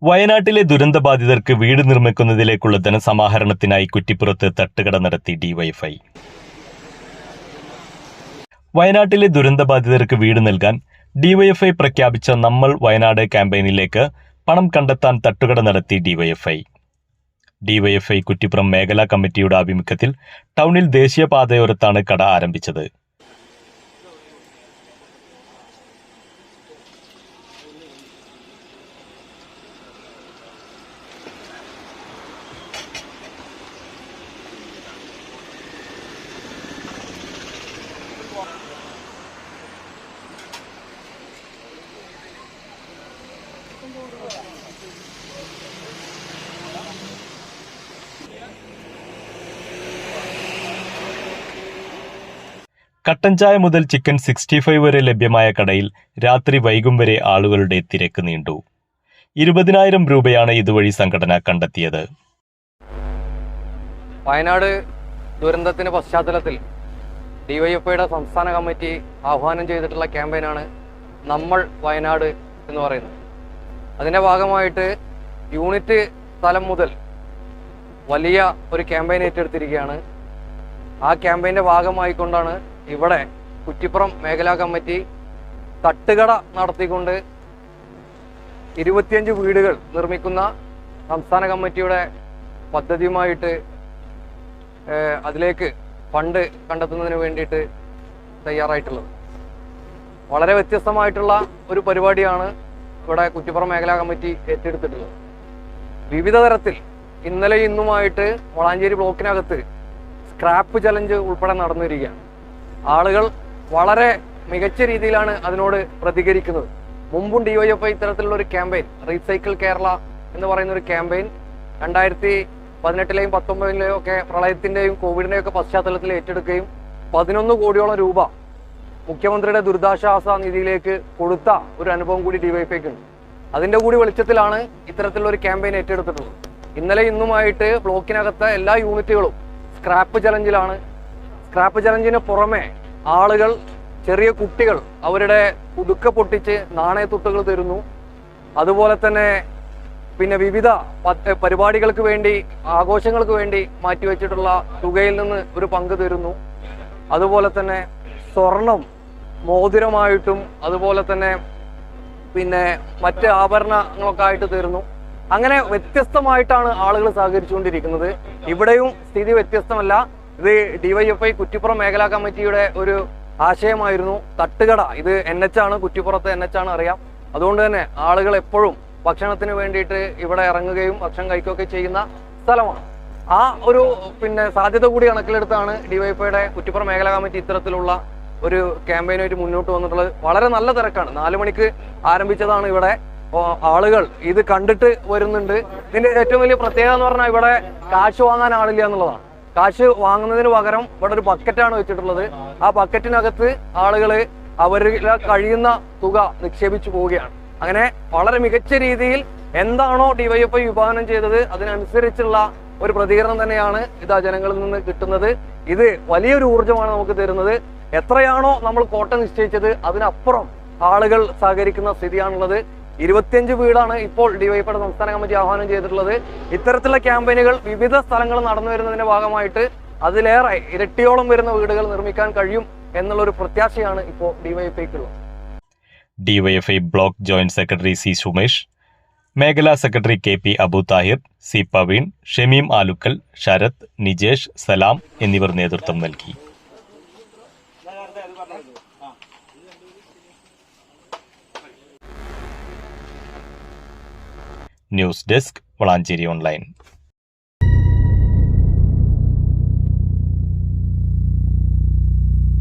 വയനാട്ടിലെ ദുരന്തബാധിതർക്ക് വീട് നിർമ്മിക്കുന്നതിലേക്കുള്ള ധനസമാഹരണത്തിനായി കുറ്റിപ്പുറത്ത് തട്ടുകട നടത്തി ഡിവൈഎഫ്ഐ. വയനാട്ടിലെ ദുരന്തബാധിതർക്ക് വീട് നൽകാൻ ഡിവൈഎഫ്ഐ പ്രഖ്യാപിച്ച നമ്മൾ വയനാട് ക്യാമ്പയിനിലേക്ക് പണം കണ്ടെത്താൻ തട്ടുകട നടത്തി ഡിവൈഎഫ്ഐ. ഡിവൈഎഫ്ഐ കുറ്റിപ്പുറം മേഖലാ കമ്മിറ്റിയുടെ ആഭിമുഖ്യത്തിൽ ടൗണിൽ ദേശീയപാതയോരത്താണ് കട ആരംഭിച്ചത്. കട്ടൻ ചായ മുതൽ ചിക്കൻ 65 വരെ ലഭ്യമായ കടയിൽ രാത്രി വൈകും വരെ ആളുകളുടെ തിരക്ക് നീണ്ടു. 20,000 രൂപയാണ് ഇതുവഴി സംഘടന കണ്ടെത്തിയത്. വയനാട് ദുരന്തത്തിന്റെ പശ്ചാത്തലത്തിൽ ഡിവൈഎഫ്ഐയുടെ സംസ്ഥാന കമ്മിറ്റി ആഹ്വാനം ചെയ്തിട്ടുള്ള ക്യാമ്പയിനാണ് നമ്മൾ വയനാട് എന്ന് പറയുന്നത്. അതിന്റെ ഭാഗമായിട്ട് യൂണിറ്റ് തലം മുതൽ വലിയ ഒരു ക്യാമ്പയിൻ ഏറ്റെടുത്തിരിക്കുകയാണ്. ആ ക്യാമ്പയിന്റെ ഭാഗമായിക്കൊണ്ടാണ് ഇവിടെ കുറ്റിപ്പുറം മേഖലാ കമ്മിറ്റി തട്ടുകട നടത്തിക്കൊണ്ട് 25 വീടുകൾ നിർമ്മിക്കുന്ന സംസ്ഥാന കമ്മിറ്റിയുടെ പദ്ധതിയുമായിട്ട് അതിലേക്ക് ഫണ്ട് കണ്ടെത്തുന്നതിന് വേണ്ടിയിട്ട് തയ്യാറായിട്ടുള്ളത്. വളരെ വ്യത്യസ്തമായിട്ടുള്ള ഒരു പരിപാടിയാണ് ഇവിടെ കുറ്റിപ്പുറം മേഖലാ കമ്മിറ്റി ഏറ്റെടുത്തിട്ടുള്ളത്. വിവിധ തരത്തിൽ ഇന്നലെ ഇന്നുമായിട്ട് വളാഞ്ചേരി ബ്ലോക്കിനകത്ത് സ്ക്രാപ്പ് ചലഞ്ച് ഉൾപ്പെടെ നടന്നിരിക്കുകയാണ്. ആളുകൾ വളരെ മികച്ച രീതിയിലാണ് അതിനോട് പ്രതികരിക്കുന്നത്. മുമ്പും ഡിവൈഎഫ്ഐ ഇത്തരത്തിലുള്ള ഒരു ക്യാമ്പയിൻ റീസൈക്കിൾ കേരള എന്ന് പറയുന്ന ഒരു ക്യാമ്പയിൻ 2018-ലെയും 19-ലെയും ഒക്കെ പ്രളയത്തിന്റെയും കോവിഡിന്റെയും ഒക്കെ പശ്ചാത്തലത്തിൽ ഏറ്റെടുക്കുകയും 11 കോടിയോളം രൂപ മുഖ്യമന്ത്രിയുടെ ദുരിതാശ്വാസ നിധിയിലേക്ക് കൊടുത്ത ഒരു അനുഭവം കൂടി ഡിവൈഎഫ്ഐക്ക് ഉണ്ട്. അതിന്റെ കൂടി വെളിച്ചത്തിലാണ് ഇത്തരത്തിലുള്ള ഒരു ക്യാമ്പയിൻ ഏറ്റെടുത്തിട്ടുള്ളത്. ഇന്നലെ ഇന്നുമായിട്ട് ബ്ലോക്കിനകത്തെ എല്ലാ യൂണിറ്റുകളും സ്ക്രാപ്പ് ചലഞ്ചിലാണ്. സ്ക്രാപ്പ് ചലഞ്ചിന് പുറമെ ആളുകൾ, ചെറിയ കുട്ടികൾ അവരുടെ ഉടുക്ക പൊട്ടിച്ച് നാണയത്തുട്ടുകൾ തരുന്നു. അതുപോലെ തന്നെ വിവിധ പരിപാടികൾക്ക് വേണ്ടി, ആഘോഷങ്ങൾക്ക് വേണ്ടി മാറ്റിവെച്ചിട്ടുള്ള തുകയിൽ നിന്ന് ഒരു പങ്ക് തരുന്നു. അതുപോലെ തന്നെ സ്വർണം മോതിരമായിട്ടും അതുപോലെ തന്നെ മറ്റ് ആഭരണങ്ങളൊക്കെ ആയിട്ട് തരുന്നു. അങ്ങനെ വ്യത്യസ്തമായിട്ടാണ് ആളുകൾ സഹകരിച്ചുകൊണ്ടിരിക്കുന്നത്. ഇവിടെയും സ്ഥിതി വ്യത്യസ്തമല്ല. ഇത് ഡിവൈഎഫ്ഐ കുറ്റിപ്പുറം മേഖലാ കമ്മിറ്റിയുടെ ഒരു ആശയമായിരുന്നു. തട്ടുകട, ഇത് NH ആണ്, കുറ്റിപ്പുറത്ത് NH ആണ് അറിയാം. അതുകൊണ്ട് തന്നെ ആളുകൾ എപ്പോഴും ഭക്ഷണത്തിന് വേണ്ടിയിട്ട് ഇവിടെ ഇറങ്ങുകയും ഭക്ഷണം കഴിക്കുകയൊക്കെ ചെയ്യുന്ന സ്ഥലമാണ്. ആ ഒരു സാധ്യത കൂടി കണക്കിലെടുത്താണ് ഡിവൈഎഫ്ഐയുടെ കുറ്റിപ്പുറം മേഖലാ കമ്മിറ്റി ഇത്തരത്തിലുള്ള ഒരു ക്യാമ്പയിനായിട്ട് മുന്നോട്ട് വന്നിട്ടുള്ളത്. വളരെ നല്ല തിരക്കാണ്. 4 മണിക്ക് ആരംഭിച്ചതാണ്. ഇവിടെ ആളുകൾ ഇത് കണ്ടിട്ട് വരുന്നുണ്ട്. ഇതിന്റെ ഏറ്റവും വലിയ പ്രത്യേകത എന്ന് പറഞ്ഞാൽ ഇവിടെ കാശ് വാങ്ങാൻ ആളില്ല എന്നുള്ളതാണ്. കാശ് വാങ്ങുന്നതിന് പകരം ഇവിടെ ഒരു ബക്കറ്റാണ് വെച്ചിട്ടുള്ളത്. ആ ബക്കറ്റിനകത്ത് ആളുകൾ അവരിൽ കഴിയുന്ന തുക നിക്ഷേപിച്ചു പോവുകയാണ്. അങ്ങനെ വളരെ മികച്ച രീതിയിൽ എന്താണോ ഡിവൈഎഫ്ഐ വിഭാവനം ചെയ്തത് അതിനനുസരിച്ചുള്ള ഒരു പ്രതികരണം തന്നെയാണ് ഇത് ജനങ്ങളിൽ നിന്ന് കിട്ടുന്നത്. ഇത് വലിയൊരു ഊർജ്ജമാണ് നമുക്ക് തരുന്നത്. എത്രയാണോ നമ്മൾ കോട്ട നിശ്ചയിച്ചത് അതിനപ്പുറം ആളുകൾ സഹകരിക്കുന്ന സ്ഥിതിയാണുള്ളത്. 25 വീടാണ് ഇപ്പോൾ ഡിവൈഎഫ്ഐയുടെ സംസ്ഥാന കമ്മിറ്റി ആഹ്വാനം ചെയ്തിട്ടുള്ളത്. ഇത്തരത്തിലുള്ള ക്യാമ്പയിനുകൾ വിവിധ സ്ഥലങ്ങളിൽ നടന്നു വരുന്നതിന്റെ ഭാഗമായിട്ട് അതിലേറെ ഇരട്ടിയോളം വരുന്ന വീടുകൾ നിർമ്മിക്കാൻ കഴിയും എന്നുള്ളൊരു പ്രത്യാശയാണ് ഇപ്പോൾ ഡിവൈഎഫ്ഐക്കുള്ളത്. DYFI block joint secretary C Sumesh, മേഖലാ secretary KP Abu Thahir, C Paveen, Shameem Alukkal, Sarath, Nijesh, Salam എന്നിവർ നേതൃത്വം നൽകി. News desk Valanchery online.